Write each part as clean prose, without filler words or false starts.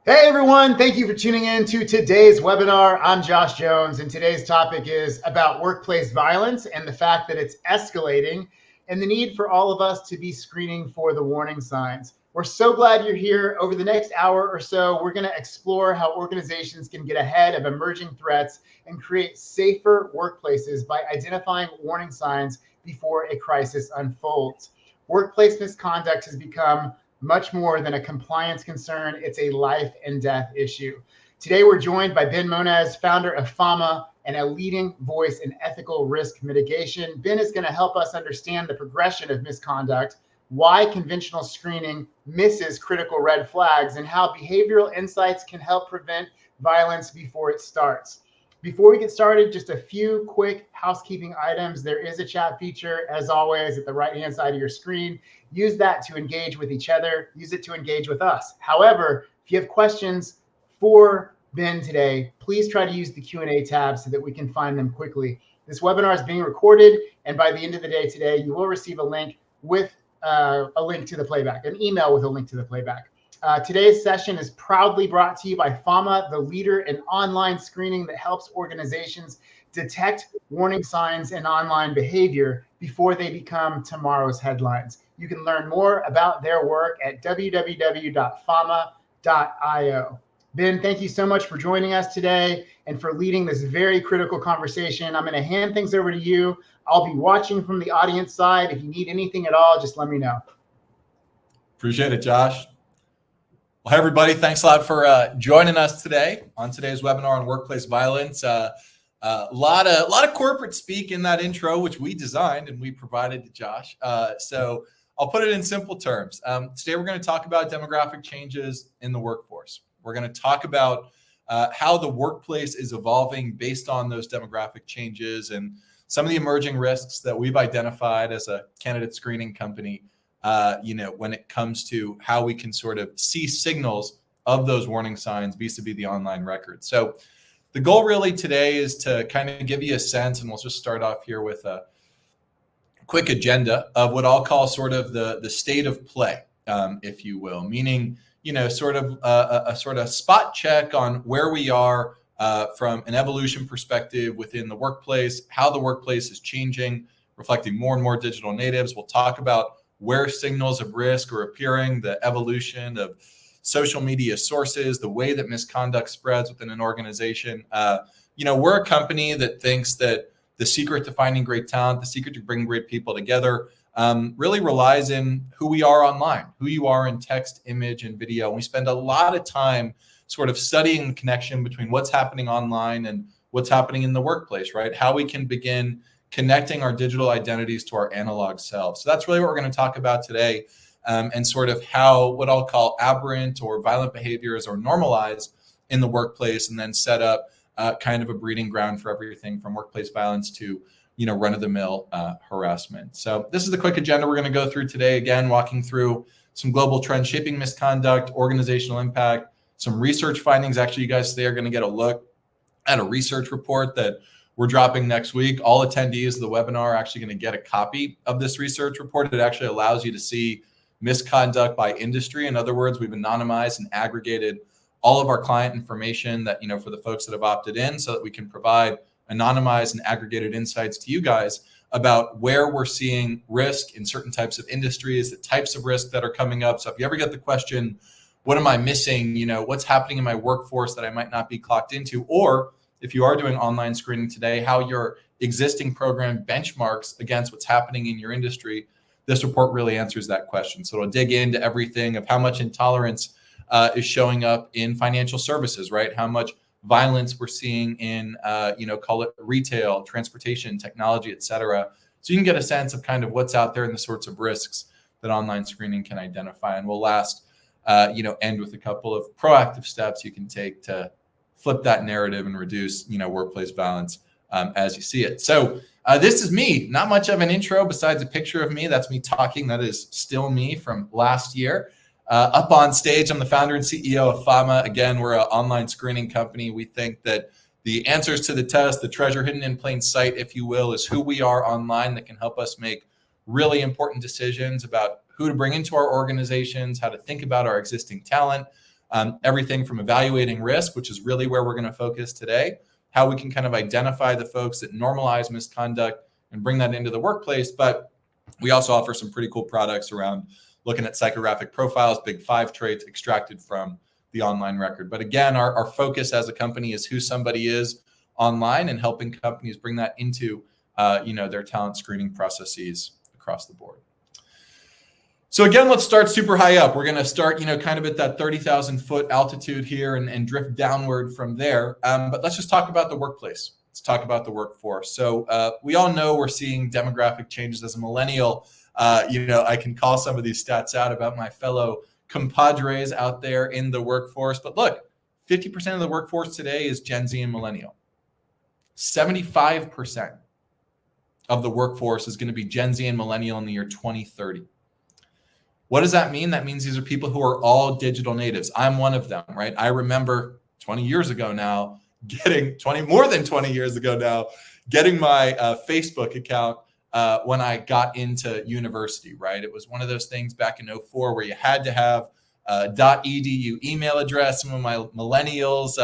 Hey everyone, thank you for tuning in to today's webinar. I'm Josh Jones, and today's topic is about workplace violence and the fact that it's escalating and the need for all of us to be screening for the warning signs. We're so glad you're here. Over the next hour or so, we're going to explore how organizations can get ahead of emerging threats and create safer workplaces by identifying warning signs before a crisis unfolds. Workplace misconduct has become much more than a compliance concern. It's a life and death issue. Today, we're joined by Ben Mones, founder of Fama and a leading voice in ethical risk mitigation. Ben is going to help us understand the progression of misconduct, why conventional screening misses critical red flags, and how behavioral insights can help prevent violence before it starts. Before we get started, just a few quick housekeeping items. There is a chat feature, as always, at the right-hand side of your screen. Use that to engage with each other. Use it to engage with us. However, if you have questions for Ben today, please try to use the Q&A tab so that we can find them quickly. This webinar is being recorded, and by the end of the day today, you will receive a link with a link to the playback, an email with a link to the playback. Today's session is proudly brought to you by Fama, the leader in online screening that helps organizations detect warning signs in online behavior before they become tomorrow's headlines. You can learn more about their work at www.fama.io. Ben, thank you so much for joining us today and for leading this very critical conversation. I'm going to hand things over to you. I'll be watching from the audience side. If you need anything at all, just let me know. Appreciate it, Josh. Well, hi, everybody. Thanks a lot for joining us today on today's webinar on workplace violence. A lot of corporate speak in that intro, which we designed and we provided to Josh. So I'll put it in simple terms. Today, we're going to talk about demographic changes in the workforce. We're going to talk about how the workplace is evolving based on those demographic changes and some of the emerging risks that we've identified as a candidate screening company. When it comes to how we can sort of see signals of those warning signs vis-a-vis the online record. So the goal really today is to kind of give you a sense, and we'll just start off here with a quick agenda of what I'll call sort of the state of play, if you will, meaning, sort of a sort of spot check on where we are from an evolution perspective within the workplace, how the workplace is changing, reflecting more and more digital natives. We'll talk about where signals of risk are appearing, the evolution of social media sources, the way that misconduct spreads within an organization. We're a company that thinks that the secret to finding great talent, the secret to bringing great people together, really relies in who we are online, who you are in text, image, and video. And we spend a lot of time sort of studying the connection between what's happening online and what's happening in the workplace, right? How we can begin connecting our digital identities to our analog selves. So that's really what we're going to talk about today, and sort of how what I'll call aberrant or violent behaviors are normalized in the workplace, and then set up kind of a breeding ground for everything from workplace violence to run-of-the-mill harassment. So this is the quick agenda we're going to go through today. Again, walking through some global trends shaping misconduct, organizational impact, some research findings. Actually, you guys today are going to get a look at a research report that we're dropping next week. All attendees of the webinar are actually going to get a copy of this research report. It actually allows you to see misconduct by industry. In other words, we've anonymized and aggregated all of our client information that, for the folks that have opted in, so that we can provide anonymized and aggregated insights to you guys about where we're seeing risk in certain types of industries, the types of risk that are coming up. So if you ever get the question, what am I missing? What's happening in my workforce that I might not be clocked into? Or if you are doing online screening today, how your existing program benchmarks against what's happening in your industry, this report really answers that question. So it'll dig into everything of how much intolerance is showing up in financial services, right? How much violence we're seeing in, call it retail, transportation, technology, et cetera. So you can get a sense of kind of what's out there and the sorts of risks that online screening can identify. And we'll end with a couple of proactive steps you can take to flip that narrative and reduce, workplace violence as you see it. So this is me, not much of an intro besides a picture of me. That's me talking. That is still me from last year. Up on stage, I'm the founder and CEO of Fama. Again, we're an online screening company. We think that the answers to the test, the treasure hidden in plain sight, if you will, is who we are online that can help us make really important decisions about who to bring into our organizations, how to think about our existing talent, everything from evaluating risk, which is really where we're going to focus today, how we can kind of identify the folks that normalize misconduct and bring that into the workplace. But we also offer some pretty cool products around looking at psychographic profiles, big 5 traits extracted from the online record. But again, our focus as a company is who somebody is online and helping companies bring that into their talent screening processes across the board. So again, let's start super high up. We're going to start, kind of at that 30,000 foot altitude here and drift downward from there. But let's just talk about the workplace. Let's talk about the workforce. So we all know we're seeing demographic changes. As a millennial, I can call some of these stats out about my fellow compadres out there in the workforce. But look, 50% of the workforce today is Gen Z and millennial. 75% of the workforce is going to be Gen Z and millennial in the year 2030. What does that mean? That means these are people who are all digital natives. I'm one of them, right? I remember 20 years ago now, more than 20 years ago now, getting my Facebook account when I got into university, right? It was one of those things back in 2004 where you had to have .edu email address. Some of my millennials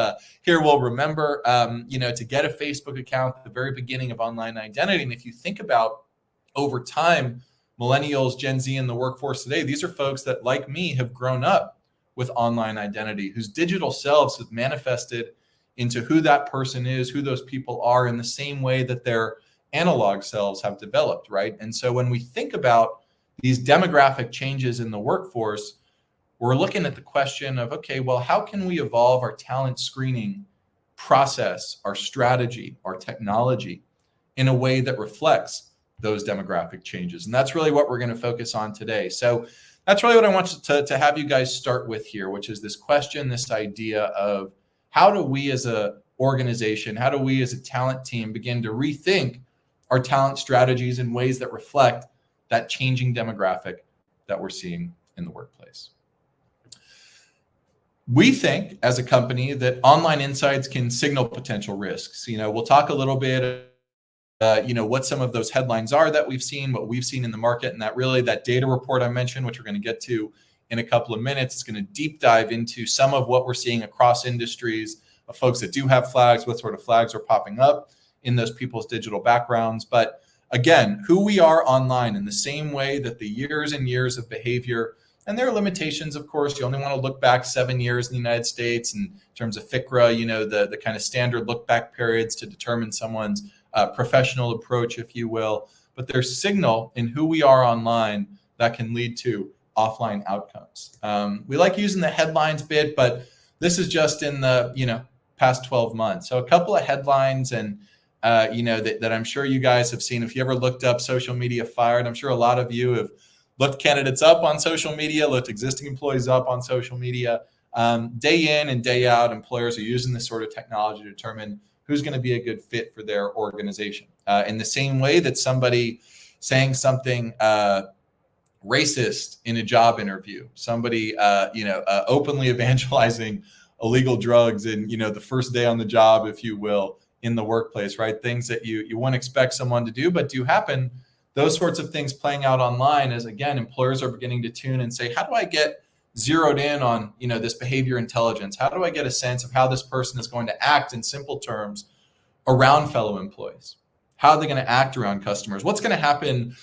here will remember, to get a Facebook account at the very beginning of online identity. And if you think about over time, millennials, Gen Z in the workforce today, these are folks that, like me, have grown up with online identity, whose digital selves have manifested into who that person is, who those people are, in the same way that their analog selves have developed, right? And so when we think about these demographic changes in the workforce, we're looking at the question of, okay, well, how can we evolve our talent screening process, our strategy, our technology in a way that reflects those demographic changes? And that's really what we're going to focus on today. So that's really what I want to have you guys start with here, which is this question, this idea of how do we as a organization, how do we as a talent team begin to rethink our talent strategies in ways that reflect that changing demographic that we're seeing in the workplace. We think as a company that online insights can signal potential risks. We'll talk a little bit what some of those headlines are that we've seen, what we've seen in the market, and that data report I mentioned, which we're going to get to in a couple of minutes, is going to deep dive into some of what we're seeing across industries of folks that do have flags, what sort of flags are popping up in those people's digital backgrounds. But again, who we are online in the same way that the years and years of behavior, and there are limitations, of course. You only want to look back 7 years in the United States in terms of FICRA, the kind of standard look back periods to determine someone's professional approach, if you will. But there's signal in who we are online that can lead to offline outcomes. We like using the headlines bit, but this is just in the past 12 months. So a couple of headlines, and that I'm sure you guys have seen. If you ever looked up social media fired, I'm sure a lot of you have looked candidates up on social media, looked existing employees up on social media. Day in and day out, employers are using this sort of technology to determine who's going to be a good fit for their organization. In the same way that somebody saying something racist in a job interview, somebody openly evangelizing illegal drugs in the first day on the job, if you will, in the workplace, right? Things that you wouldn't expect someone to do, but do happen. Those sorts of things playing out online, as again, employers are beginning to tune and say, how do I get zeroed in on this behavior intelligence? How do I get a sense of how this person is going to act in simple terms around fellow employees? How are they going to act around customers? What's going to happen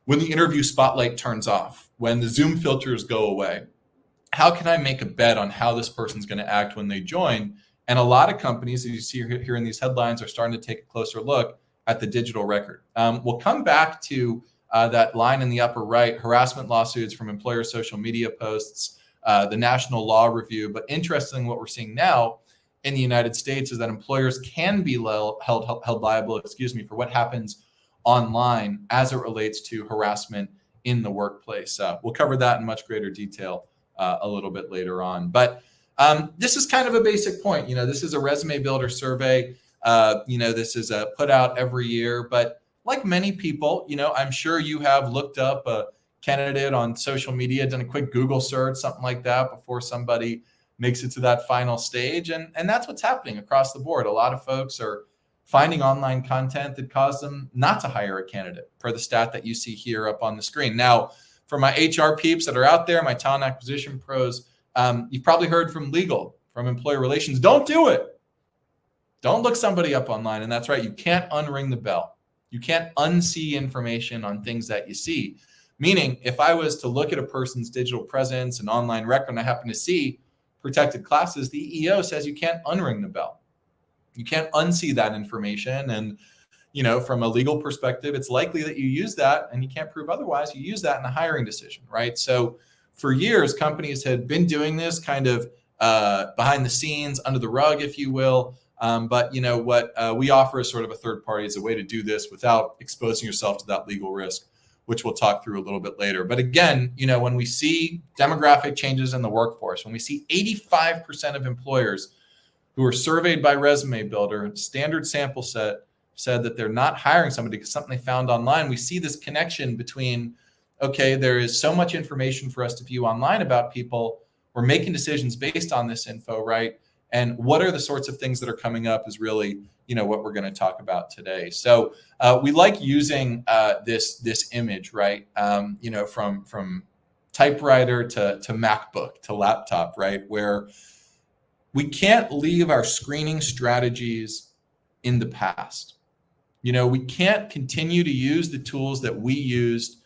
when the interview spotlight turns off, when the Zoom filters go away? How can I make a bet on how this person's going to act when they join? And a lot of companies, as you see here in these headlines, are starting to take a closer look at the digital record. We'll come back to that line in the upper right, harassment lawsuits from employer social media posts, the National Law Review. But interestingly, what we're seeing now in the United States is that employers can be held liable, for what happens online as it relates to harassment in the workplace. We'll cover that in much greater detail a little bit later on. But this is kind of a basic point. This is a resume builder survey. This is put out every year, but like many people, I'm sure you have looked up a candidate on social media, done a quick Google search, something like that, before somebody makes it to that final stage. And that's what's happening across the board. A lot of folks are finding online content that caused them not to hire a candidate, per the stat that you see here up on the screen. Now, for my HR peeps that are out there, my talent acquisition pros, You've probably heard from legal, from employee relations, don't do it. Don't look somebody up online. And that's right. You can't unring the bell. You can't unsee information on things that you see. Meaning, if I was to look at a person's digital presence and online record and I happen to see protected classes, the EEO says you can't unring the bell. You can't unsee that information. And, from a legal perspective, it's likely that you use that, and you can't prove otherwise. You use that in a hiring decision, right? So for years, companies had been doing this kind of behind the scenes, under the rug, if you will. But what we offer is sort of a third party as a way to do this without exposing yourself to that legal risk, which we'll talk through a little bit later. But again, when we see demographic changes in the workforce, when we see 85% of employers who are surveyed by Resume Builder, standard sample set, said that they're not hiring somebody because something they found online, we see this connection between, okay, there is so much information for us to view online about people. We're making decisions based on this info, right? And what are the sorts of things that are coming up is really, what we're going to talk about today. So we like using this image, right? From typewriter to MacBook to laptop, right? Where we can't leave our screening strategies in the past. We can't continue to use the tools that we used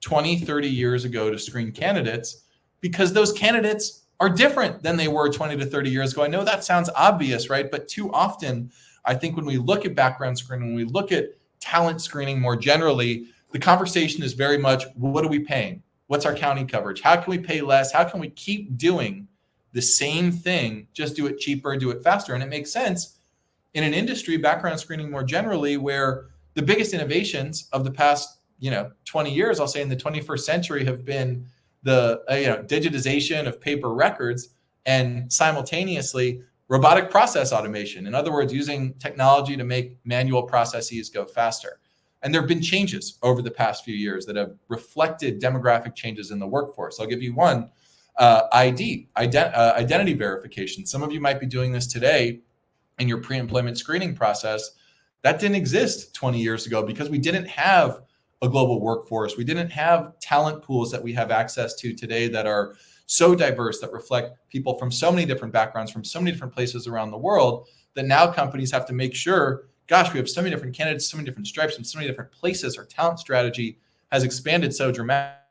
20, 30 years ago to screen candidates, because those candidates are different than they were 20 to 30 years ago. I know that sounds obvious, right? But too often, I think when we look at background screening, when we look at talent screening more generally, the conversation is very much, what are we paying? What's our county coverage? How can we pay less? How can we keep doing the same thing, just do it cheaper, do it faster? And it makes sense in an industry, background screening more generally, where the biggest innovations of the past 20 years, I'll say in the 21st century, have been the digitization of paper records and simultaneously robotic process automation. In other words, using technology to make manual processes go faster. And there have been changes over the past few years that have reflected demographic changes in the workforce. I'll give you one, identity verification. Some of you might be doing this today in your pre-employment screening process. That didn't exist 20 years ago because we didn't have a global workforce. We didn't have talent pools that we have access to today that are so diverse, that reflect people from so many different backgrounds, from so many different places around the world, that now companies have to make sure, gosh, we have so many different candidates, so many different stripes, from so many different places. Our talent strategy has expanded so dramatically.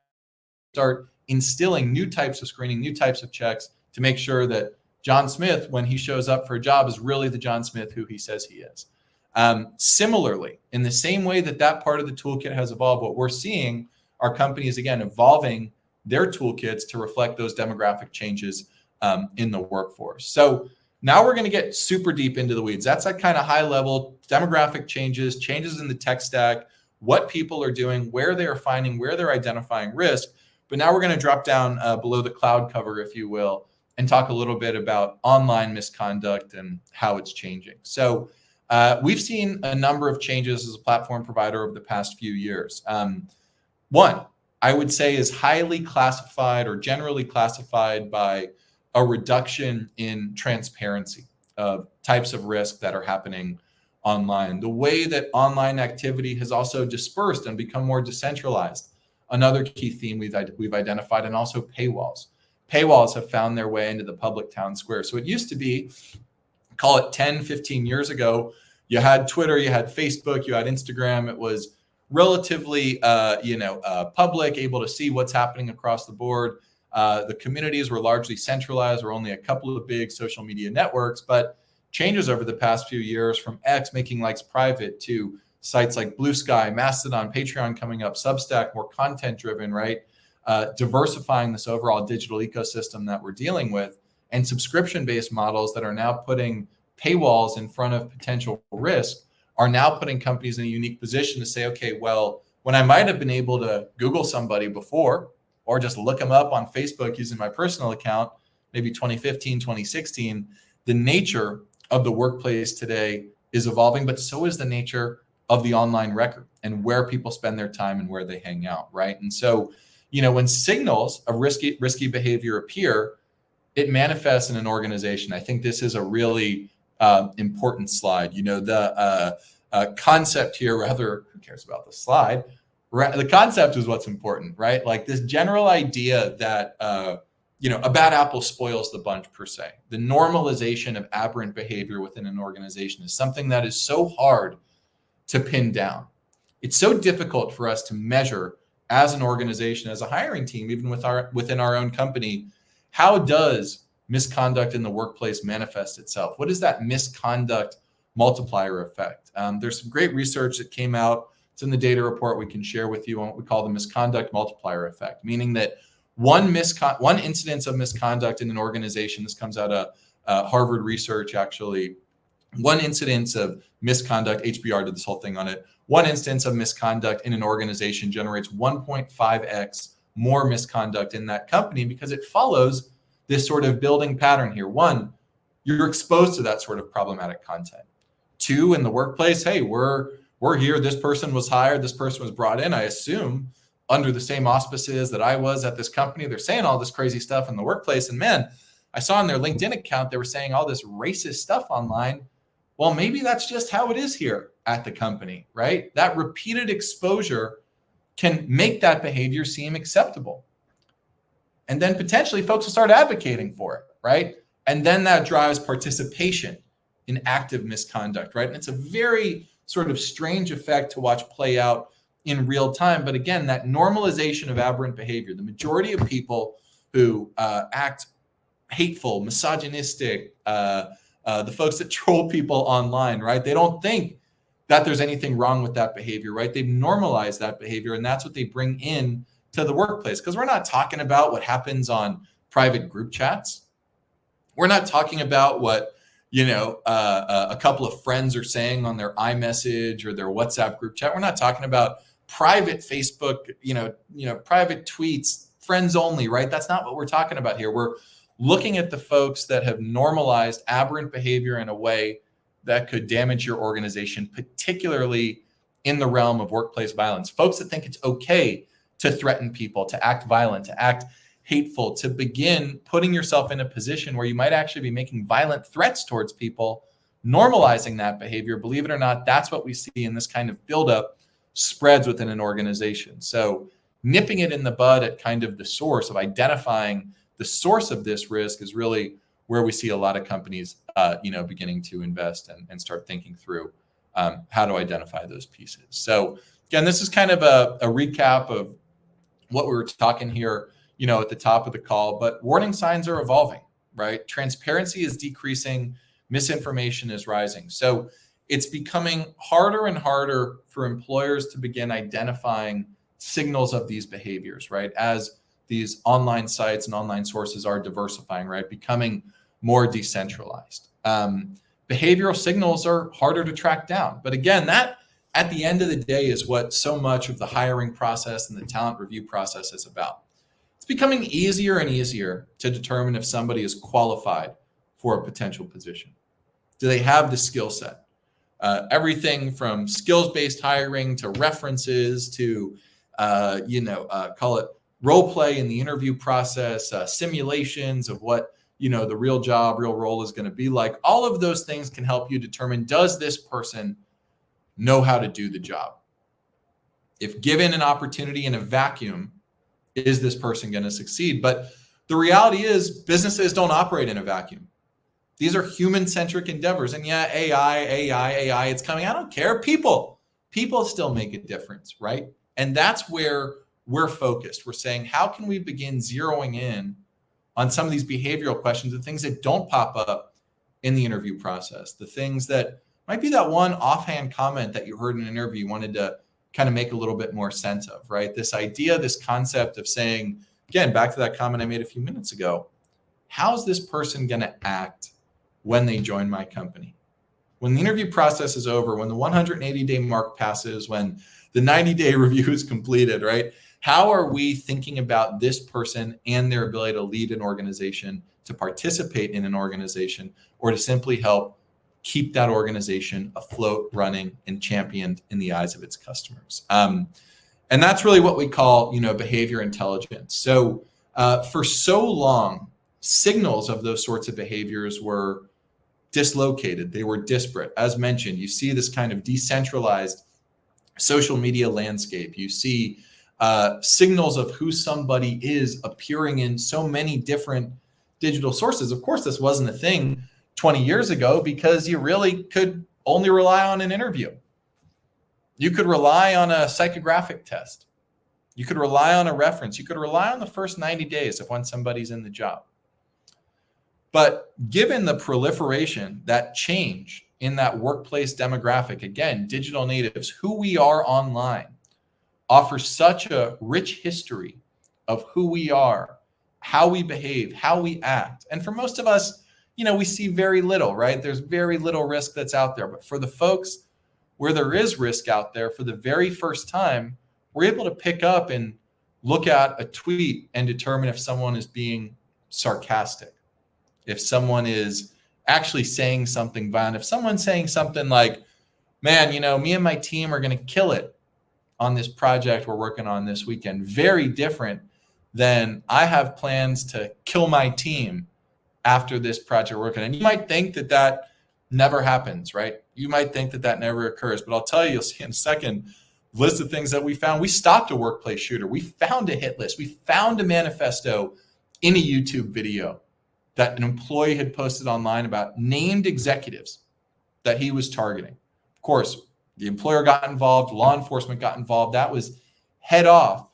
Start instilling new types of screening, new types of checks to make sure that John Smith, when he shows up for a job, is really the John Smith who he says he is. Similarly, in the same way that part of the toolkit has evolved, what we're seeing are companies, again, evolving their toolkits to reflect those demographic changes in the workforce. So now we're going to get super deep into the weeds. That's that kind of high level demographic changes in the tech stack, what people are doing, where they are finding, where they're identifying risk. But now we're going to drop down below the cloud cover, if you will, and talk a little bit about online misconduct and how it's changing. So we've seen a number of changes as a platform provider over the past few years. One, I would say, is highly classified or generally classified by a reduction in transparency of types of risk that are happening online. The way that online activity has also dispersed and become more decentralized. Another key theme we've identified, and also paywalls. Paywalls have found their way into the public town square. So it used to be, call it 10, 15 years ago, you had Twitter, you had Facebook, you had Instagram. It was relatively, public, able to see what's happening across the board. The communities were largely centralized. There were only a couple of big social media networks, but changes over the past few years, from X making likes private to sites like Blue Sky, Mastodon, Patreon coming up, Substack, more content driven, right? Diversifying this overall digital ecosystem that we're dealing with, and subscription-based models that are now putting paywalls in front of potential risk, are now putting companies in a unique position to say, okay, well, when I might have been able to Google somebody before, or just look them up on Facebook using my personal account, maybe 2015, 2016, the nature of the workplace today is evolving, but so is the nature of the online record and where people spend their time and where they hang out, right? And so, when signals of risky behavior appear, it manifests in an organization. I think this is a really important slide. The concept here, rather, who cares about the slide? The concept is what's important, right? Like this general idea that a bad apple spoils the bunch per se. The normalization of aberrant behavior within an organization is something that is so hard to pin down. It's so difficult for us to measure as an organization, as a hiring team, even within our own company. How does misconduct in the workplace manifest itself? What is that misconduct multiplier effect? There's some great research that came out. It's in the data report we can share with you on what we call the misconduct multiplier effect, meaning that one incidence of misconduct in an organization, this comes out of Harvard research actually, one incidence of misconduct, HBR did this whole thing on it, one instance of misconduct in an organization generates 1.5x more misconduct in that company, because it follows this sort of building pattern here. One, you're exposed to that sort of problematic content. Two, in the workplace, hey, we're here, this person was hired, this person was brought in, I assume, under the same auspices that I was at this company. They're saying all this crazy stuff in the workplace. And man, I saw on their LinkedIn account, they were saying all this racist stuff online. Well, maybe that's just how it is here at the company, right? That repeated exposure can make that behavior seem acceptable. And then potentially folks will start advocating for it, right? And then that drives participation in active misconduct, right? And it's a very sort of strange effect to watch play out in real time. But again, that normalization of aberrant behavior, the majority of people who act hateful, misogynistic, the folks that troll people online, right? They don't think that there's anything wrong with that behavior, right? They've normalized that behavior, and that's what they bring in to the workplace. Because we're not talking about what happens on private group chats. We're not talking about what a couple of friends are saying on their iMessage or their WhatsApp group chat. We're not talking about private Facebook, private tweets, friends only, right? That's not what we're talking about here. We're looking at the folks that have normalized aberrant behavior in a way that could damage your organization, particularly in the realm of workplace violence. Folks that think it's okay to threaten people, to act violent, to act hateful, to begin putting yourself in a position where you might actually be making violent threats towards people, normalizing that behavior. Believe it or not, that's what we see in this kind of buildup spreads within an organization. So nipping it in the bud at kind of the source of identifying the source of this risk is really where we see a lot of companies, beginning to invest and start thinking through how to identify those pieces. So again, this is kind of a recap of what we were talking here, at the top of the call, but warning signs are evolving, right? Transparency is decreasing, misinformation is rising. So it's becoming harder and harder for employers to begin identifying signals of these behaviors, right? As these online sites and online sources are diversifying, right? Becoming more decentralized. Behavioral signals are harder to track down. But again, that at the end of the day is what so much of the hiring process and the talent review process is about. It's becoming easier and easier to determine if somebody is qualified for a potential position. Do they have the skill set? Everything from skills-based hiring to references to, call it role play in the interview process, simulations of what, the real job, real role is going to be like. All of those things can help you determine, does this person know how to do the job? If given an opportunity in a vacuum, is this person going to succeed? But the reality is businesses don't operate in a vacuum. These are human-centric endeavors. And yeah, AI, it's coming. I don't care. People still make a difference, right? And that's where we're focused. We're saying, how can we begin zeroing in on some of these behavioral questions, the things that don't pop up in the interview process, the things that might be that one offhand comment that you heard in an interview you wanted to kind of make a little bit more sense of, right? This idea, this concept of saying, again, back to that comment I made a few minutes ago, how's this person going to act when they join my company? When the interview process is over, when the 180-day mark passes, when the 90-day review is completed, right? How are we thinking about this person and their ability to lead an organization, to participate in an organization, or to simply help keep that organization afloat, running, and championed in the eyes of its customers? And that's really what we call, behavior intelligence. So for so long, signals of those sorts of behaviors were dislocated. They were disparate. As mentioned, you see this kind of decentralized social media landscape. You see signals of who somebody is appearing in so many different digital sources. Of course, this wasn't a thing 20 years ago because you really could only rely on an interview. You could rely on a psychographic test. You could rely on a reference. You could rely on the first 90 days of when somebody's in the job. But given the proliferation, that change in that workplace demographic, again, digital natives, who we are online, offers such a rich history of who we are, how we behave, how we act. And for most of us, we see very little, right? There's very little risk that's out there. But for the folks where there is risk out there, for the very first time, we're able to pick up and look at a tweet and determine if someone is being sarcastic, if someone is actually saying something violent, if someone's saying something like, man, me and my team are going to kill it on this project we're working on this weekend. Very different than I have plans to kill my team after this project we're working on. And you might think that that never happens, right? You might think that that never occurs, but I'll tell you, you'll see in a second, list of things that we found. We stopped a workplace shooter. We found a hit list. We found a manifesto in a YouTube video that an employee had posted online about named executives that he was targeting. Of course, the employer got involved, law enforcement got involved. That was headed off,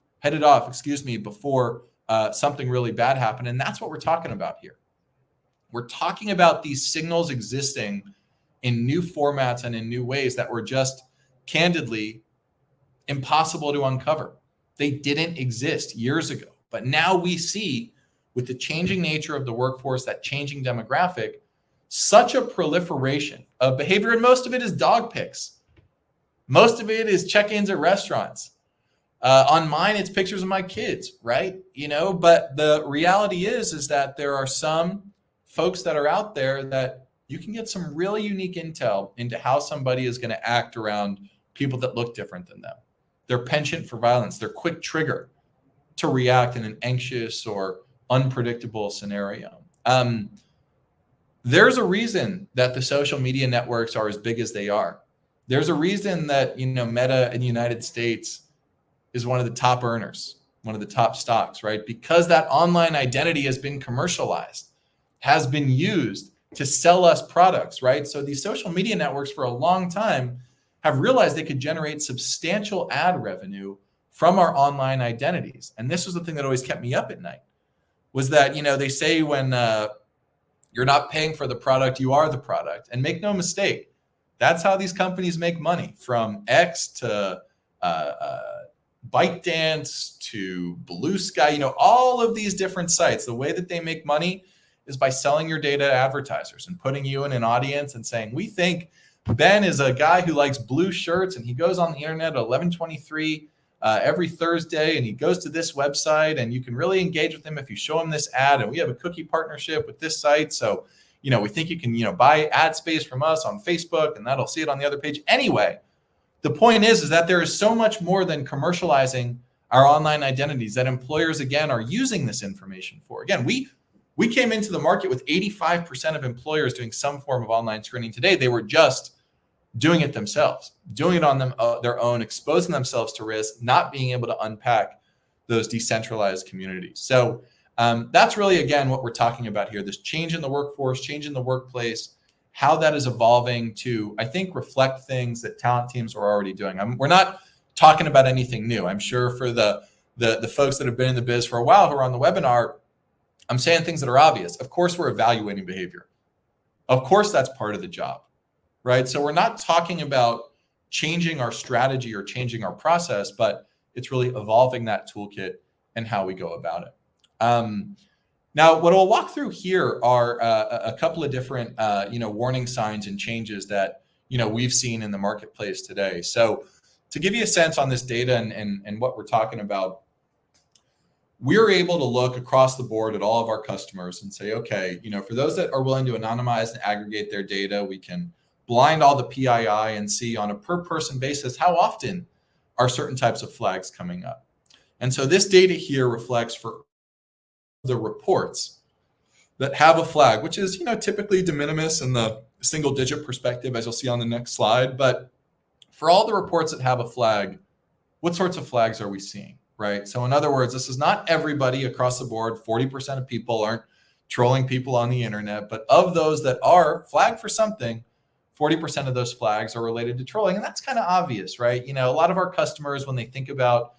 before something really bad happened. And that's what we're talking about here. We're talking about these signals existing in new formats and in new ways that were just candidly impossible to uncover. They didn't exist years ago. But now we see, with the changing nature of the workforce, that changing demographic, such a proliferation of behavior. And most of it is dog pics. Most of it is check-ins at restaurants. On mine, it's pictures of my kids, right? But the reality is that there are some folks that are out there that you can get some really unique intel into how somebody is going to act around people that look different than them. Their penchant for violence, their quick trigger to react in an anxious or unpredictable scenario. There's a reason that the social media networks are as big as they are. There's a reason that, Meta in the United States is one of the top earners, one of the top stocks, right? Because that online identity has been commercialized, has been used to sell us products, right? So these social media networks for a long time have realized they could generate substantial ad revenue from our online identities. And this was the thing that always kept me up at night, was that, they say when you're not paying for the product, you are the product. And make no mistake, that's how these companies make money, from X to ByteDance to Blue Sky, all of these different sites. The way that they make money is by selling your data to advertisers and putting you in an audience and saying, we think Ben is a guy who likes blue shirts and he goes on the internet at 11:23 every Thursday and he goes to this website and you can really engage with him if you show him this ad, and we have a cookie partnership with this site. So, we think you can, buy ad space from us on Facebook and that'll see it on the other page. Anyway, the point is that there is so much more than commercializing our online identities that employers, again, are using this information for. Again, we came into the market with 85% of employers doing some form of online screening today. They were just doing it themselves, doing it on their own, exposing themselves to risk, not being able to unpack those decentralized communities. So that's really, again, what we're talking about here, this change in the workforce, change in the workplace, how that is evolving to, I think, reflect things that talent teams are already doing. We're not talking about anything new. I'm sure for the folks that have been in the biz for a while who are on the webinar, I'm saying things that are obvious. Of course, we're evaluating behavior. Of course, that's part of the job, right? So we're not talking about changing our strategy or changing our process, but it's really evolving that toolkit and how we go about it. Now, what I'll walk through here are a couple of different, warning signs and changes that, we've seen in the marketplace today. So to give you a sense on this data and what we're talking about, we're able to look across the board at all of our customers and say, okay, for those that are willing to anonymize and aggregate their data, we can blind all the PII and see on a per person basis how often are certain types of flags coming up. And so this data here reflects for the reports that have a flag, which is, typically de minimis in the single digit perspective, as you'll see on the next slide. But for all the reports that have a flag, what sorts of flags are we seeing? right? So in other words, this is not everybody across the board. 40% of people aren't trolling people on the internet, but of those that are flagged for something, 40% of those flags are related to trolling. And that's kind of obvious, right? A lot of our customers, when they think about,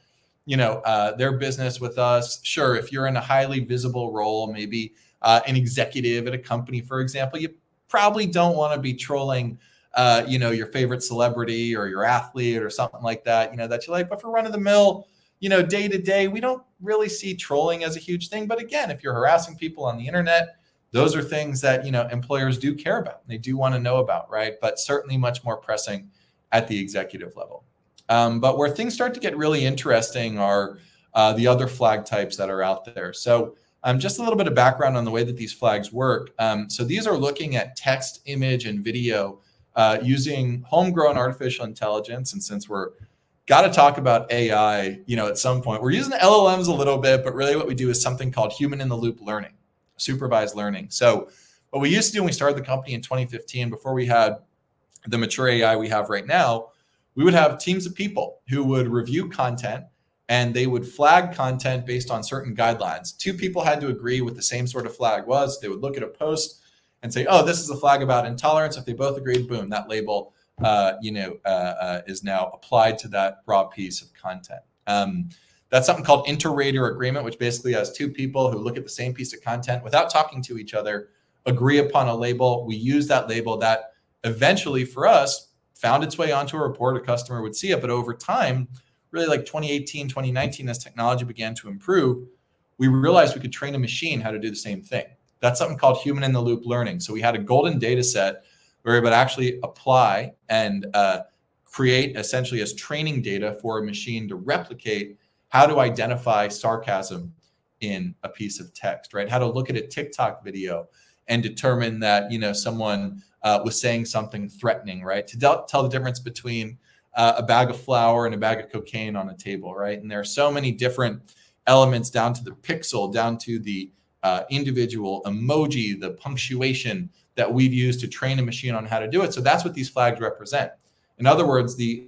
their business with us, sure, if you're in a highly visible role, maybe an executive at a company, for example, you probably don't want to be trolling, your favorite celebrity or your athlete or something like that, that you like. But for run of the mill, day to day, we don't really see trolling as a huge thing. But again, if you're harassing people on the internet, those are things that, employers do care about. They do want to know about, right? But certainly much more pressing at the executive level. But where things start to get really interesting are the other flag types that are out there. So just a little bit of background on the way that these flags work. So these are looking at text, image, and video using homegrown artificial intelligence. And since we're got to talk about AI, at some point, we're using LLMs a little bit, but really what we do is something called human in the loop learning, supervised learning. So what we used to do when we started the company in 2015, before we had the mature AI we have right now, we would have teams of people who would review content, and they would flag content based on certain guidelines. Two people had to agree what the same sort of flag was. They would look at a post and say, oh, this is a flag about intolerance. If they both agreed, boom, that label is now applied to that raw piece of content. That's something called inter-rater agreement, which basically has two people who look at the same piece of content without talking to each other, agree upon a label. We use that label that eventually for us found its way onto a report. A customer would see it. But over time, really like 2018, 2019, as technology began to improve, we realized we could train a machine how to do the same thing. That's something called human in the loop learning. So we had a golden data set where we would actually apply and create essentially as training data for a machine to replicate how to identify sarcasm in a piece of text, right? How to look at a TikTok video and determine that, someone was saying something threatening, right? To tell the difference between a bag of flour and a bag of cocaine on a table, right? And there are so many different elements down to the pixel, down to the individual emoji, the punctuation that we've used to train a machine on how to do it. So that's what these flags represent. In other words, the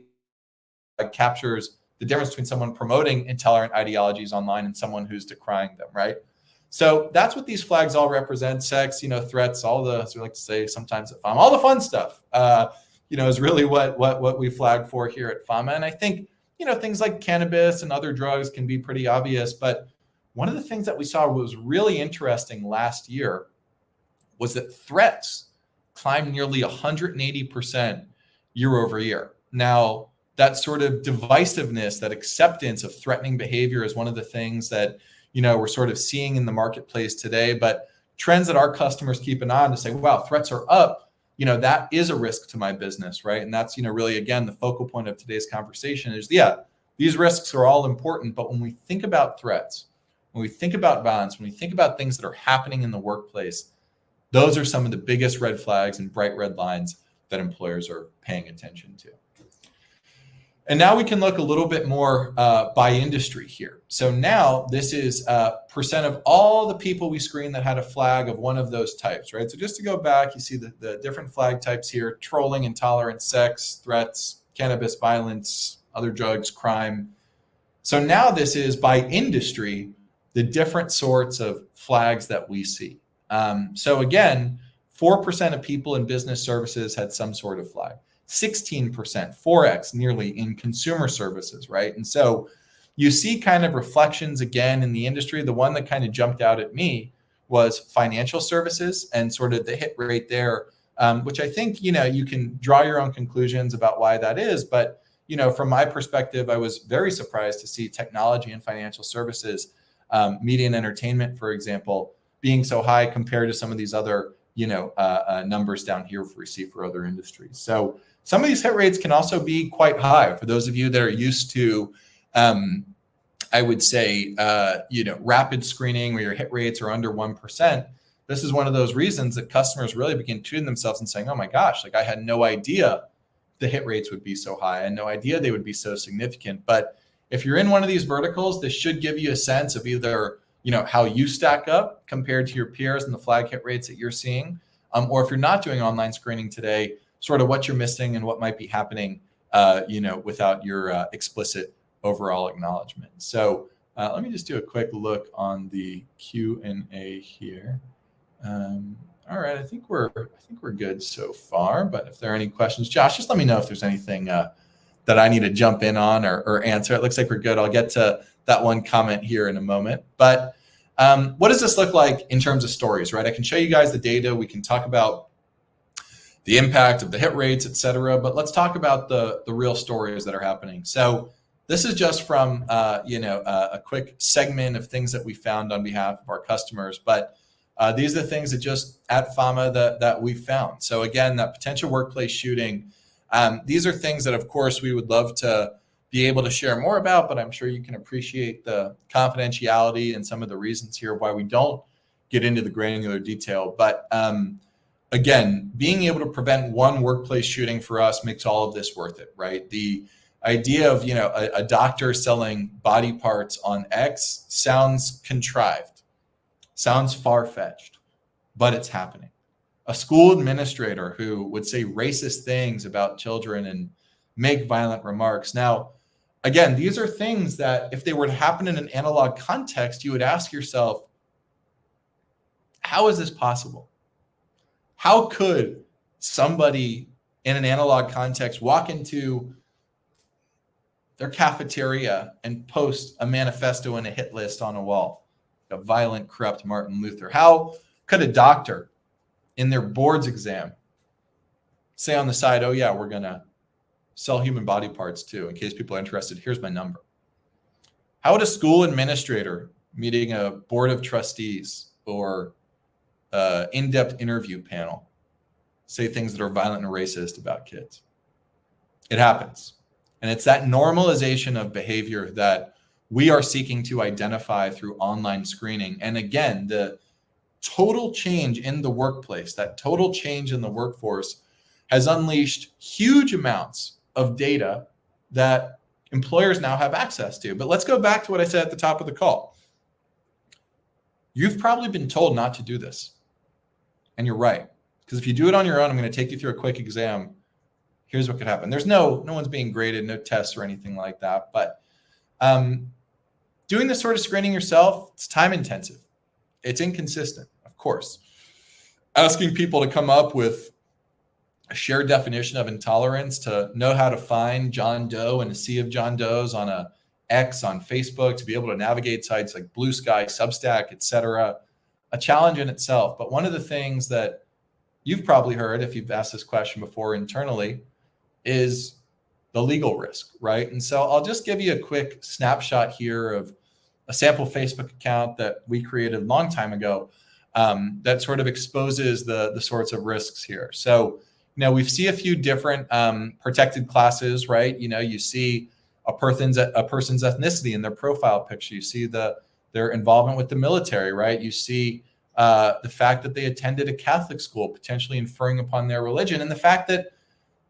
captures the difference between someone promoting intolerant ideologies online and someone who's decrying them, right? So that's what these flags all represent. Sex, threats, all the, as we like to say sometimes at Fama, all the fun stuff, is really what we flag for here at Fama. And I think, things like cannabis and other drugs can be pretty obvious. But one of the things that we saw was really interesting last year was that threats climbed nearly 180% year over year. Now, that sort of divisiveness, that acceptance of threatening behavior is one of the things that, we're sort of seeing in the marketplace today. But trends that our customers keep an eye on to say, wow, threats are up, that is a risk to my business, right? And that's, really, again, the focal point of today's conversation is, these risks are all important. But when we think about threats, when we think about violence, when we think about things that are happening in the workplace, those are some of the biggest red flags and bright red lines that employers are paying attention to. And now we can look a little bit more by industry here. So now this is percent of all the people we screened that had a flag of one of those types, right? So just to go back, you see the different flag types here: trolling, intolerance, sex, threats, cannabis, violence, other drugs, crime. So now this is by industry, the different sorts of flags that we see. So again, 4% of people in business services had some sort of flag. 16%, 4x nearly in consumer services, right? And so you see kind of reflections again in the industry. The one that kind of jumped out at me was financial services and sort of the hit rate there, which I think, you can draw your own conclusions about why that is. But, from my perspective, I was very surprised to see technology and financial services, media and entertainment, for example, being so high compared to some of these other, numbers down here we see for other industries. So some of these hit rates can also be quite high for those of you that are used to, I would say, rapid screening where your hit rates are under 1%. This is one of those reasons that customers really begin tuning themselves and saying, oh my gosh, like I had no idea the hit rates would be so high. I had no idea they would be so significant. But if you're in one of these verticals, this should give you a sense of either, how you stack up compared to your peers and the flag hit rates that you're seeing. Or if you're not doing online screening today, sort of what you're missing and what might be happening, without your explicit overall acknowledgement. So let me just do a quick look on the Q&A here. All right, I think we're good so far. But if there are any questions, Josh, just let me know if there's anything that I need to jump in on or answer. It looks like we're good. I'll get to that one comment here in a moment. But what does this look like in terms of stories, right? I can show you guys the data. We can talk about the impact of the hit rates, et cetera. But let's talk about the real stories that are happening. So this is just from a quick segment of things that we found on behalf of our customers. But these are the things that just at Fama that we found. So again, that potential workplace shooting. These are things that, of course, we would love to be able to share more about, but I'm sure you can appreciate the confidentiality and some of the reasons here why we don't get into the granular detail. But again, being able to prevent one workplace shooting for us makes all of this worth it, right? The idea of a doctor selling body parts on X sounds contrived, sounds far-fetched, but it's happening. A school administrator who would say racist things about children and make violent remarks. Now, again, these are things that if they were to happen in an analog context, you would ask yourself, how is this possible? How could somebody in an analog context walk into their cafeteria and post a manifesto and a hit list on a wall, a violent, corrupt Martin Luther? How could a doctor in their board's exam say on the side, oh yeah, we're going to sell human body parts too, in case people are interested, here's my number? How would a school administrator meeting a board of trustees or in-depth interview panel say things that are violent and racist about kids? It happens. And it's that normalization of behavior that we are seeking to identify through online screening. And again, the total change in the workplace, that total change in the workforce has unleashed huge amounts of data that employers now have access to. But let's go back to what I said at the top of the call. You've probably been told not to do this. And you're right. Because if you do it on your own, I'm going to take you through a quick exam. Here's what could happen. There's no one's being graded, no tests or anything like that. But doing this sort of screening yourself, it's time intensive. It's inconsistent, of course. Asking people to come up with a shared definition of intolerance, to know how to find John Doe in a sea of John Does on a X on Facebook, to be able to navigate sites like Blue Sky, Substack, etc. A challenge in itself. But one of the things that you've probably heard, if you've asked this question before internally, is the legal risk, right? And so I'll just give you a quick snapshot here of a sample Facebook account that we created a long time ago that sort of exposes the sorts of risks here. So, we see a few different protected classes, right? You see a person's ethnicity in their profile picture. You see their involvement with the military, right? You see the fact that they attended a Catholic school, potentially inferring upon their religion, and the fact that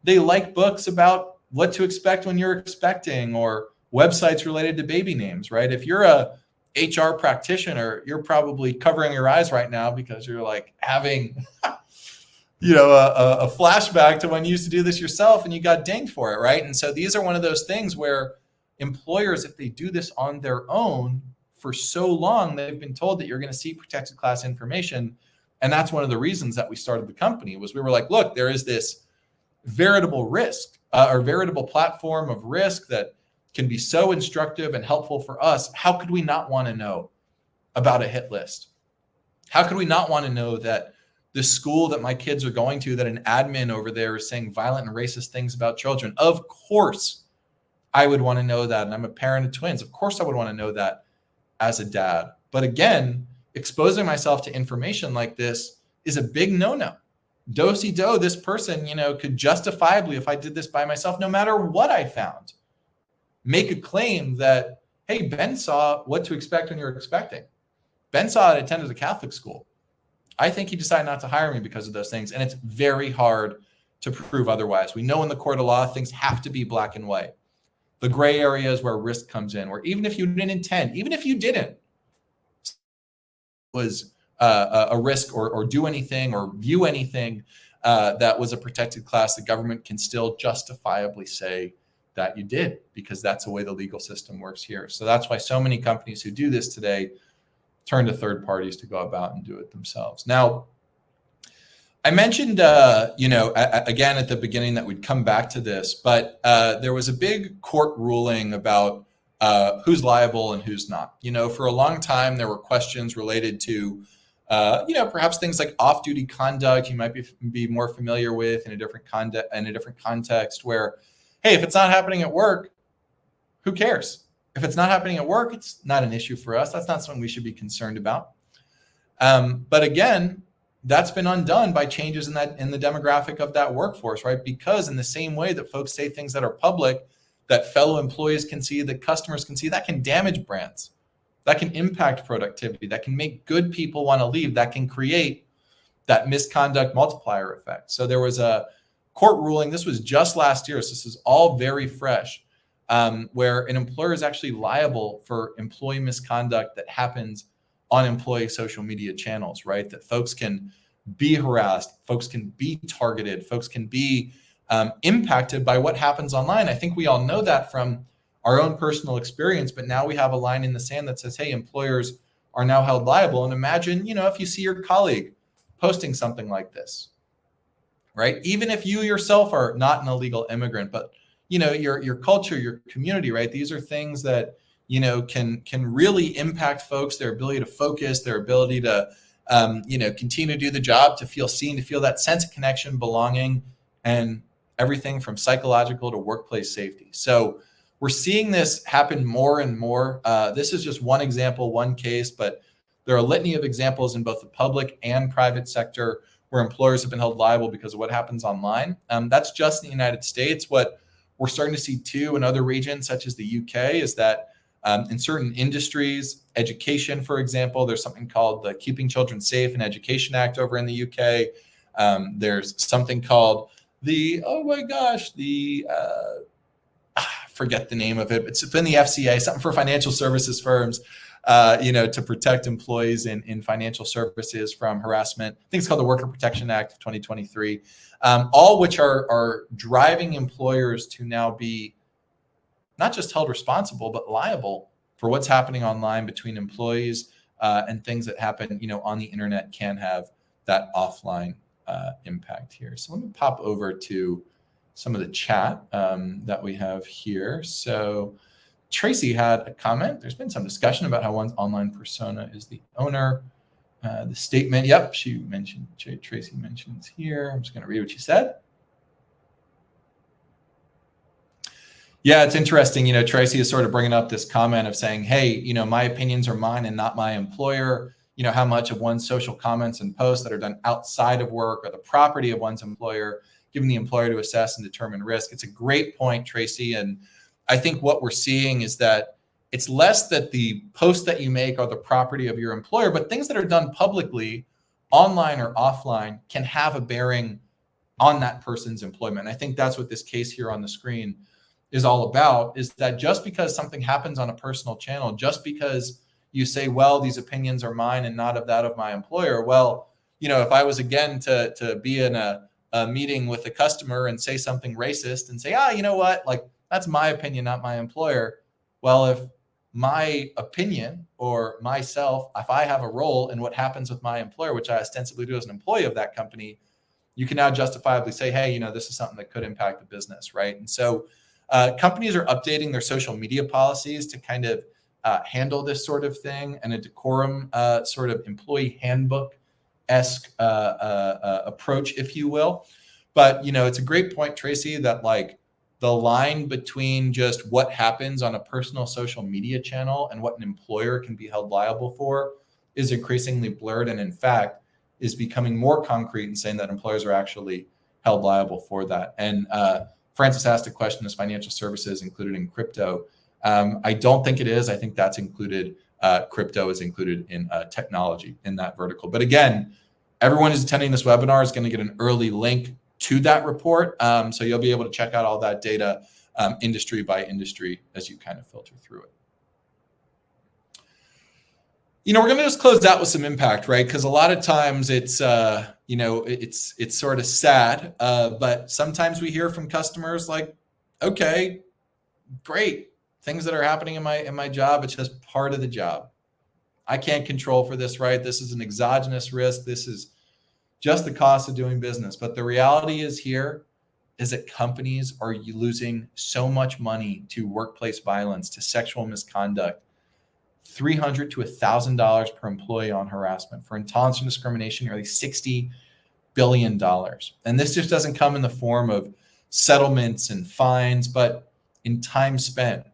they like books about what to expect when you're expecting, or websites related to baby names, right? If you're a HR practitioner, you're probably covering your eyes right now because you're like having a flashback to when you used to do this yourself and you got dinged for it, right? And so these are one of those things where employers, if they do this on their own for so long, they've been told that you're going to see protected class information. And that's one of the reasons that we started the company, was we were like, look, there is this veritable risk or veritable platform of risk that can be so instructive and helpful for us. How could we not want to know about a hit list? How could we not want to know that the school that my kids are going to, that an admin over there is saying violent and racist things about children? Of course, I would want to know that. And I'm a parent of twins. Of course, I would want to know that as a dad. But again, exposing myself to information like this is a big no-no. Do-si-do, this person, could justifiably, if I did this by myself, no matter what I found, make a claim that, hey, Ben saw what to expect when you're expecting. Ben saw I attended a Catholic school. I think he decided not to hire me because of those things. And it's very hard to prove otherwise. We know in the court of law, things have to be black and white. The gray areas where risk comes in, where even if you didn't intend, even if you didn't, was a risk or do anything or view anything that was a protected class, the government can still justifiably say that you did, because that's the way the legal system works here. So that's why so many companies who do this today turn to third parties to go about and do it themselves. Now, I mentioned, again at the beginning that we'd come back to this, but there was a big court ruling about who's liable and who's not. For a long time, there were questions related to, perhaps things like off-duty conduct you might be more familiar with in a different context where, hey, if it's not happening at work, who cares? If it's not happening at work, it's not an issue for us. That's not something we should be concerned about. But again, that's been undone by changes in the demographic of that workforce, right? Because in the same way that folks say things that are public, that fellow employees can see, that customers can see, that can damage brands, that can impact productivity, that can make good people want to leave, that can create that misconduct multiplier effect. So there was a court ruling, this was just last year, so this is all very fresh, where an employer is actually liable for employee misconduct that happens on employee social media channels, right? That folks can be harassed, folks can be targeted, folks can be impacted by what happens online. I think we all know that from our own personal experience, but now we have a line in the sand that says, hey, employers are now held liable. And imagine, if you see your colleague posting something like this, right? Even if you yourself are not an illegal immigrant, but your culture, your community, right? These are things that can really impact folks, their ability to focus, their ability to continue to do the job, to feel seen, to feel that sense of connection, belonging, and everything from psychological to workplace safety. So we're seeing this happen more and more. This is just one example, one case, but there are a litany of examples in both the public and private sector where employers have been held liable because of what happens online. That's just in the United States. What we're starting to see too in other regions, such as the UK, is that in certain industries, education, for example, there's something called the Keeping Children Safe in Education Act over in the UK. There's something called forget the name of it, but it's been the FCA, something for financial services firms, to protect employees in financial services from harassment. I think it's called the Worker Protection Act of 2023, all which are driving employers to now be not just held responsible, but liable for what's happening online between employees, and things that happen, on the internet can have that offline impact here. So let me pop over to some of the chat that we have here. So Tracy had a comment. There's been some discussion about how one's online persona is the owner. The statement, yep, Tracy mentions here. I'm just going to read what she said. Yeah, it's interesting. Tracy is sort of bringing up this comment of saying, hey, my opinions are mine and not my employer. How much of one's social comments and posts that are done outside of work are the property of one's employer, giving the employer to assess and determine risk. It's a great point, Tracy. And I think what we're seeing is that it's less that the posts that you make are the property of your employer, but things that are done publicly, online or offline, can have a bearing on that person's employment. And I think that's what this case here on the screen is all about, is that just because something happens on a personal channel, just because you say, well, these opinions are mine and not of that of my employer. Well, if I was again to be in a meeting with a customer and say something racist and say, you know what, like that's my opinion, not my employer. Well, if my opinion or myself, if I have a role in what happens with my employer, which I ostensibly do as an employee of that company, you can now justifiably say, hey, this is something that could impact the business, right? And so companies are updating their social media policies to kind of handle this sort of thing, and a decorum sort of employee handbook-esque approach, if you will. But, it's a great point, Tracy, that like the line between just what happens on a personal social media channel and what an employer can be held liable for is increasingly blurred, and in fact is becoming more concrete in saying that employers are actually held liable for that. And Francis asked a question, is financial services included in crypto? I don't think it is. I think that's included. Crypto is included in technology in that vertical. But again, everyone who's attending this webinar is going to get an early link to that report. So you'll be able to check out all that data industry by industry as you kind of filter through it. We're going to just close out with some impact, right? Because a lot of times it's, it's sort of sad, but sometimes we hear from customers like, okay, great. Things that are happening in my job, it's just part of the job. I can't control for this, right? This is an exogenous risk. This is just the cost of doing business. But the reality is that companies are losing so much money to workplace violence, to sexual misconduct, $300 to $1,000 per employee on harassment, for intolerance and discrimination, nearly $60 billion. And this just doesn't come in the form of settlements and fines, but in time spent,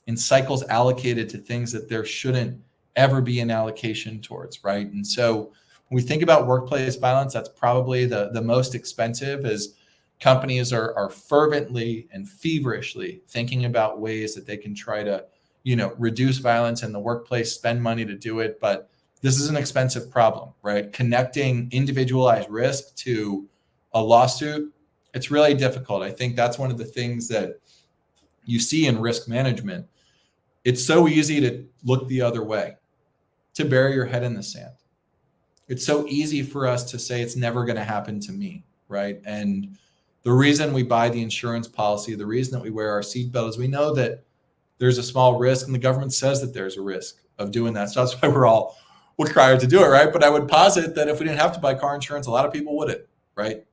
in cycles allocated to things that there shouldn't ever be an allocation towards, right? And so when we think about workplace violence, that's probably the most expensive, as companies are fervently and feverishly thinking about ways that they can try to, reduce violence in the workplace, spend money to do it. But this is an expensive problem, right? Connecting individualized risk to a lawsuit, it's really difficult. I think that's one of the things that you see in risk management. It's so easy to look the other way, to bury your head in the sand. It's so easy for us to say it's never going to happen to me, right? And the reason we buy the insurance policy, the reason that we wear our seatbelt, is we know that there's a small risk, and the government says that there's a risk of doing that. So that's why we're all required to do it, right? But I would posit that if we didn't have to buy car insurance, a lot of people wouldn't, right?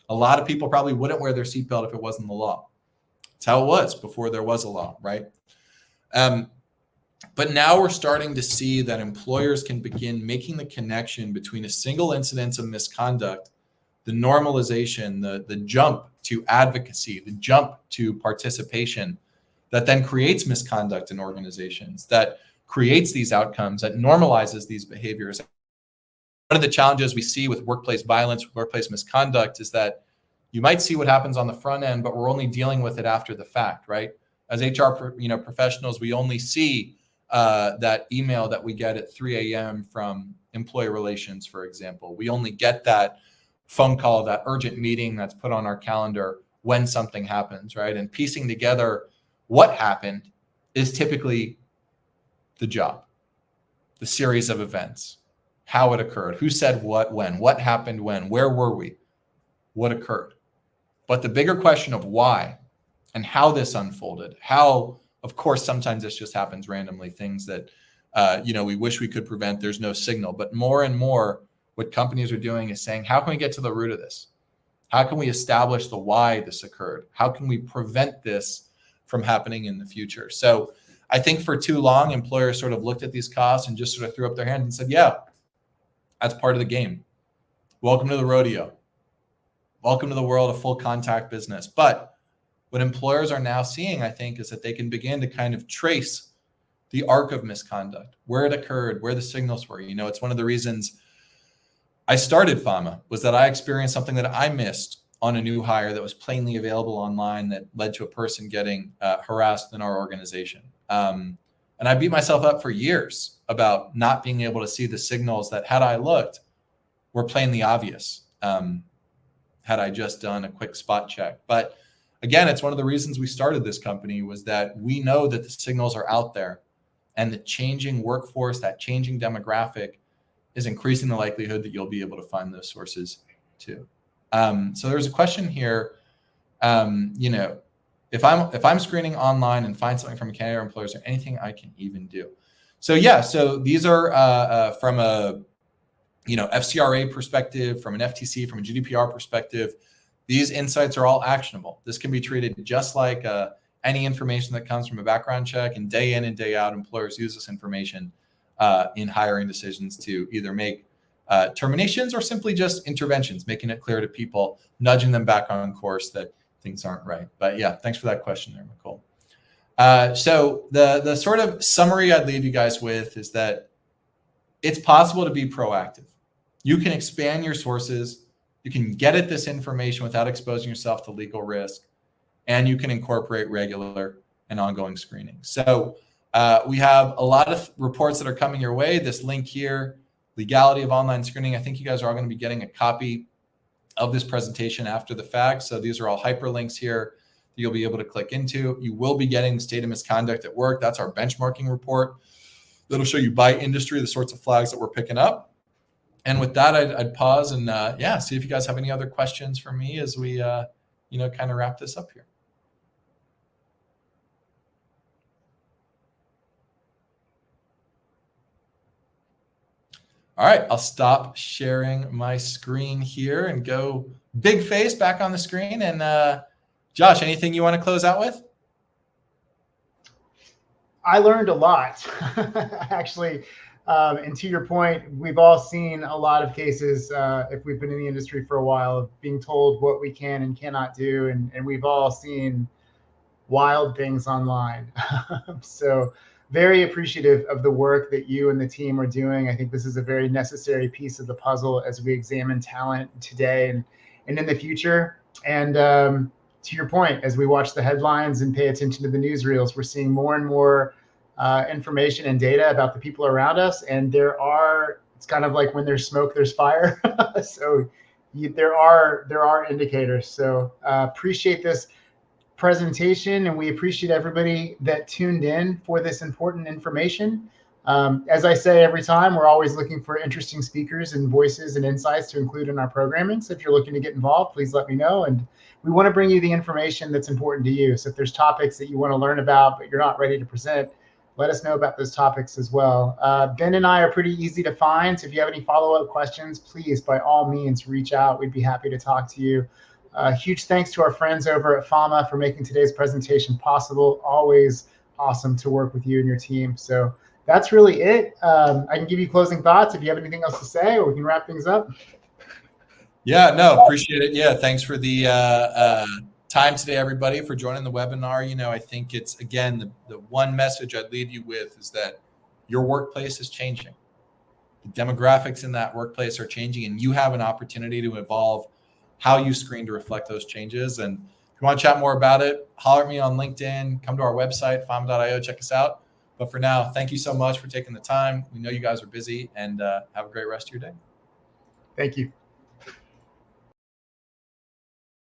A lot of people probably wouldn't wear their seatbelt if it wasn't the law. It's how it was before there was a law, right? But now we're starting to see that employers can begin making the connection between a single incidence of misconduct, the normalization, the jump to advocacy, the jump to participation, that then creates misconduct in organizations, that creates these outcomes, that normalizes these behaviors. One of the challenges we see with workplace violence, workplace misconduct, is that you might see what happens on the front end, but we're only dealing with it after the fact, right? As HR professionals, we only see that email that we get at 3 a.m. from employee relations, for example. We only get that phone call, that urgent meeting that's put on our calendar when something happens, right? And piecing together what happened is typically the job, the series of events, how it occurred, who said what, when, what happened when, where were we, what occurred. But the bigger question of why and how this unfolded, how, of course, sometimes this just happens randomly, things that, we wish we could prevent, there's no signal. But more and more, what companies are doing is saying, how can we get to the root of this? How can we establish the why this occurred? How can we prevent this from happening in the future? So I think for too long, employers sort of looked at these costs and just sort of threw up their hands and said, yeah, that's part of the game. Welcome to the rodeo. Welcome to the world of full contact business. But what employers are now seeing, I think, is that they can begin to kind of trace the arc of misconduct, where it occurred, where the signals were. It's one of the reasons I started Fama, was that I experienced something that I missed on a new hire that was plainly available online that led to a person getting harassed in our organization. And I beat myself up for years about not being able to see the signals that, had I looked, were plainly obvious, had I just done a quick spot check. But again, it's one of the reasons we started this company, was that we know that the signals are out there, and the changing workforce, that changing demographic, is increasing the likelihood that you'll be able to find those sources too. So there's a question here. If I'm screening online and find something from a candidate or employer, is there anything I can even do? So yeah, so these are from a FCRA perspective, from an FTC, from a GDPR perspective. These insights are all actionable. This can be treated just like any information that comes from a background check, and day in and day out, employers use this information in hiring decisions to either make terminations or simply just interventions, making it clear to people, nudging them back on course that things aren't right. But yeah, thanks for that question there, Nicole. So the sort of summary I'd leave you guys with is that it's possible to be proactive. You can expand your sources. You can get at this information without exposing yourself to legal risk, and you can incorporate regular and ongoing screening. So we have a lot of reports that are coming your way. This link here, legality of online screening. I think you guys are all going to be getting a copy of this presentation after the fact. So these are all hyperlinks here that you'll be able to click into. You will be getting the state of misconduct at work. That's our benchmarking report. That'll show you by industry the sorts of flags that we're picking up. And with that, I'd pause and see if you guys have any other questions for me as we kind of wrap this up here. All right, I'll stop sharing my screen here and go big face back on the screen. And Josh, anything you want to close out with? I learned a lot, actually. And to your point, we've all seen a lot of cases, if we've been in the industry for a while, of being told what we can and cannot do. And we've all seen wild things online. So very appreciative of the work that you and the team are doing. I think this is a very necessary piece of the puzzle as we examine talent today and in the future. And to your point, as we watch the headlines and pay attention to the newsreels, we're seeing more and more information and data about the people around us. And it's kind of like when there's smoke, there's fire. So there are indicators. So appreciate this presentation, and we appreciate everybody that tuned in for this important information. As I say every time, we're always looking for interesting speakers and voices and insights to include in our programming. So if you're looking to get involved, please let me know. And we want to bring you the information that's important to you. So if there's topics that you want to learn about, but you're not ready to present, let us know about those topics as well. Ben and I are pretty easy to find. So if you have any follow-up questions, please, by all means, reach out. We'd be happy to talk to you. Huge thanks to our friends over at Fama for making today's presentation possible. Always awesome to work with you and your team. So that's really it. I can give you closing thoughts if you have anything else to say, or we can wrap things up. Yeah, no, appreciate it. Yeah, thanks for the time today, everybody, for joining the webinar. I think it's, again, the one message I'd leave you with is that your workplace is changing. The demographics in that workplace are changing, and you have an opportunity to evolve how you screen to reflect those changes. And if you want to chat more about it, holler at me on LinkedIn, come to our website, fama.io, check us out. But for now, thank you so much for taking the time. We know you guys are busy, and have a great rest of your day. Thank you.